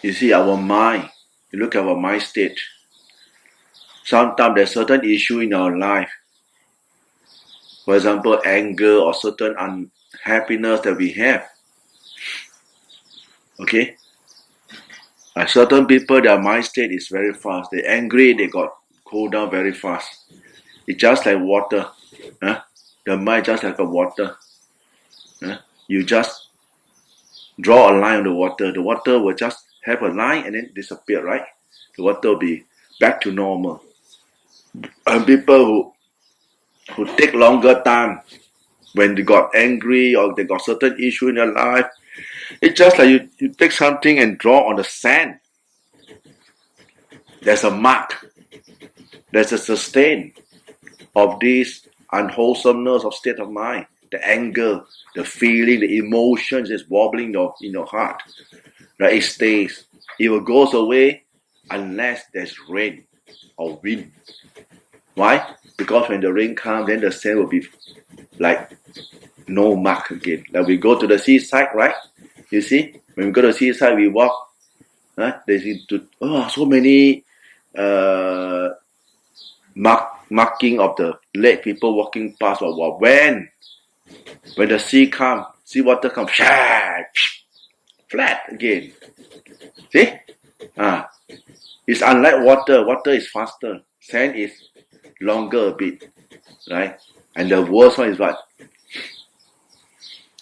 You see, our mind, you look at our mind state. Sometimes there's certain issue in our life. For example, anger or certain unhappiness that we have. Okay? Certain people, their mind state is very fast. They're angry, they got cool down very fast. It's just like water. The mind just like a water. You just draw a line on the water. The water will just have a line and then disappear, right? The water will be back to normal. And people who take longer time when they got angry or they got certain issue in their life, it's just like you take something and draw on the sand. There's a mark. There's a stain of this unwholesomeness of state of mind. The anger, the feeling, the emotions is wobbling in your heart. Right? It stays. It will go away unless there's rain or wind. Why? Because when the rain comes, then the sand will be like no mark again. Like we go to the seaside, right? You see, when we go to the seaside, we walk. There's so many marking of the leg, people walking past or when the sea comes, sea water comes, flat again. See? It's unlike water. Water is faster. Sand is longer a bit, right? And the worst one is what?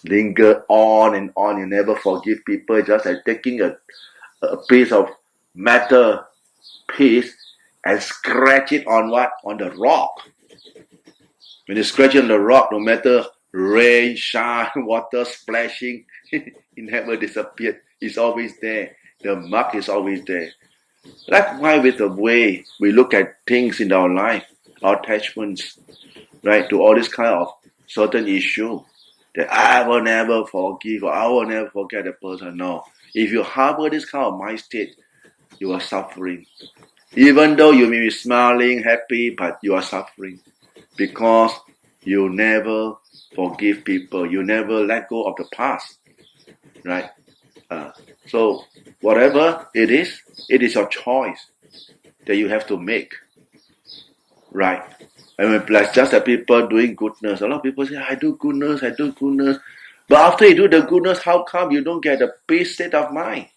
Linger on and on. You never forgive people. Just like taking a piece of metal piece and scratch it on what? On the rock. When you scratch it on the rock, no matter rain, shine, water splashing, it never disappeared. It's always there. The mark is always there. That's why with the way we look at things in our life, our attachments, right, to all this kind of certain issue, that I will never forgive or I will never forget the person. No. If you harbor this kind of mind state, you are suffering. Even though you may be smiling, happy, but you are suffering because you never forgive people. You never let go of the past, right? So whatever it is your choice that you have to make, right? I mean, like just like people doing goodness. A lot of people say, I do goodness. But after you do the goodness, how come you don't get a peace state of mind?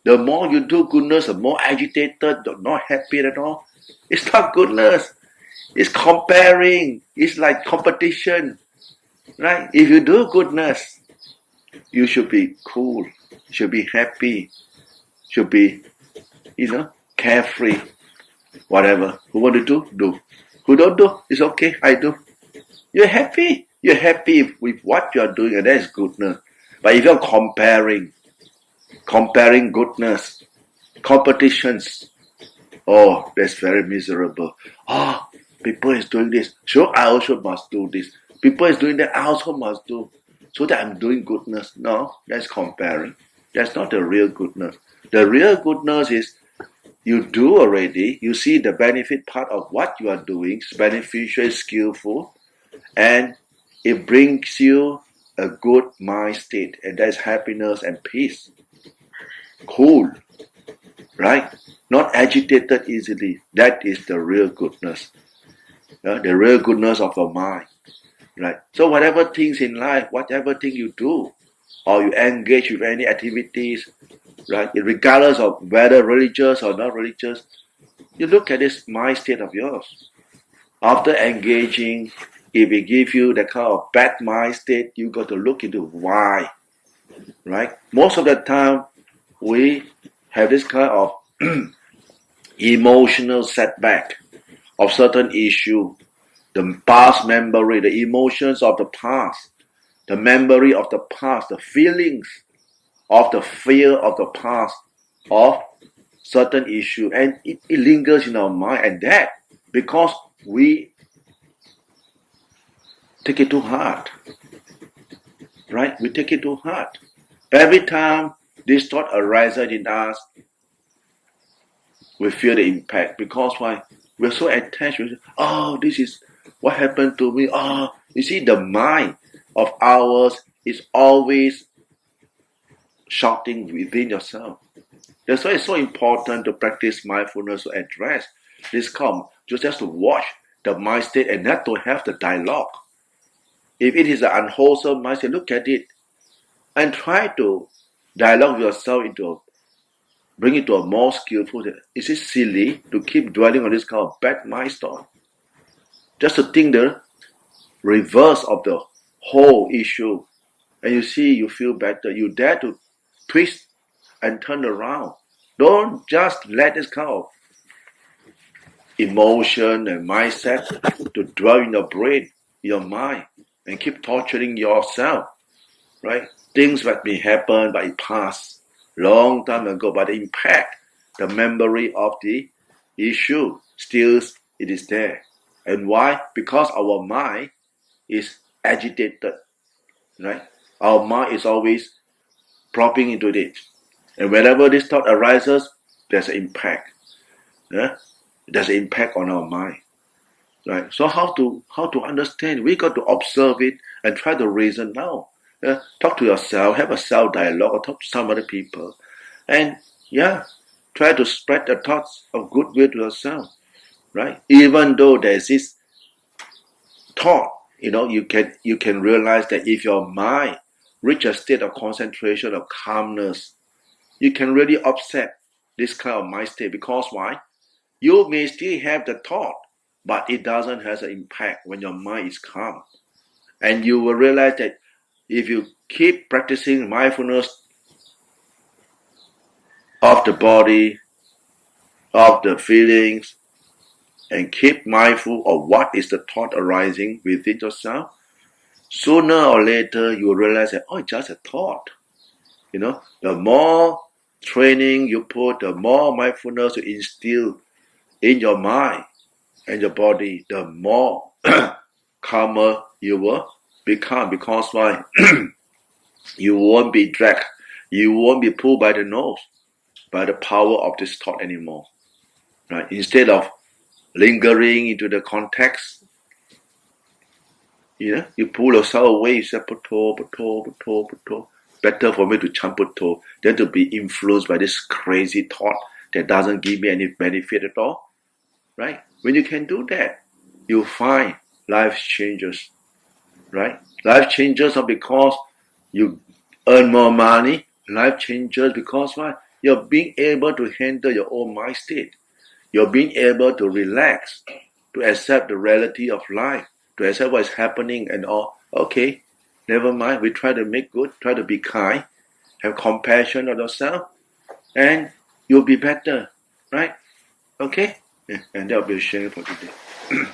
The more you do goodness, the more agitated, not happy at all. It's not goodness. It's comparing. It's like competition, right? If you do goodness, you should be cool, should be happy, should be, carefree. Whatever. Who want to do? Who don't do, it's okay, I do. You're happy. You're happy with what you're doing, and that's goodness. But if you're comparing goodness, competitions, that's very miserable. People is doing this, so I also must do this. People is doing that, I also must do. So that I'm doing goodness. No, that's comparing. That's not the real goodness. The real goodness is you do already, you see the benefit part of what you are doing, it's beneficial, skillful, and it brings you a good mind state, and that's happiness and peace. Cool, right? Not agitated easily. That is the real goodness. The real goodness of the mind, right? So whatever things in life, whatever thing you do, or you engage with any activities, right? Regardless of whether religious or not religious, you look at this mind state of yours. After engaging, if it gives you that kind of bad mind state, you got to look into why, right? Most of the time, we have this kind of emotional setback of certain issue, the past memory, the emotions of the past, the memory of the past, the feelings of the fear of the past, of certain issue, and it lingers in our mind, and that because we take it too hard, right? We take it too hard. Every time this thought arises in us, we feel the impact. Because why? We're so attached. This is what happened to me. You see, the mind of ours is always shouting within yourself. That's why it's so important to practice mindfulness to address this calm. Just to watch the mind state and not to have the dialogue. If it is an unwholesome mind state, look at it and try to dialogue yourself bring it to a more skillful. Is it silly to keep dwelling on this kind of bad mind thought? Just to think the reverse of the whole issue. And you see, you feel better. You dare to twist and turn around. Don't just let this kind of emotion and mindset to dwell in your brain, your mind, and keep torturing yourself, right? Things that may happen, but it passed long time ago, but the impact, the memory of the issue, still it is there. And why? Because our mind is agitated, right? Our mind is always propping into it. And whenever this thought arises, there's an impact. Yeah? There's an impact on our mind. Right? So how to understand? We got to observe it and try to reason now. Talk to yourself, have a self-dialogue, or talk to some other people. And try to spread the thoughts of goodwill to yourself. Right? Even though there's this thought, you can realize that if your mind reach a state of concentration, of calmness, you can really offset this kind of mind state. Because why? You may still have the thought, but it doesn't have an impact when your mind is calm. And you will realize that if you keep practicing mindfulness of the body, of the feelings, and keep mindful of what is the thought arising within yourself, sooner or later you will realize that, it's just a thought. The more training you put, the more mindfulness you instill in your mind and your body, the more calmer you will become. Because why? You won't be dragged. You won't be pulled by the nose by the power of this thought anymore. Right? Instead of lingering into the context, you pull yourself away. You say, puto. Better for me to chant puto than to be influenced by this crazy thought that doesn't give me any benefit at all. Right? When you can do that, you find life changes. Right? Life changes not because you earn more money. Life changes because why? You're being able to handle your own mind state. You're being able to relax, to accept the reality of life, to accept what is happening and all. Okay, never mind. We try to make good, try to be kind, have compassion on yourself, and you'll be better. Right? Okay? And that'll be a shame for today.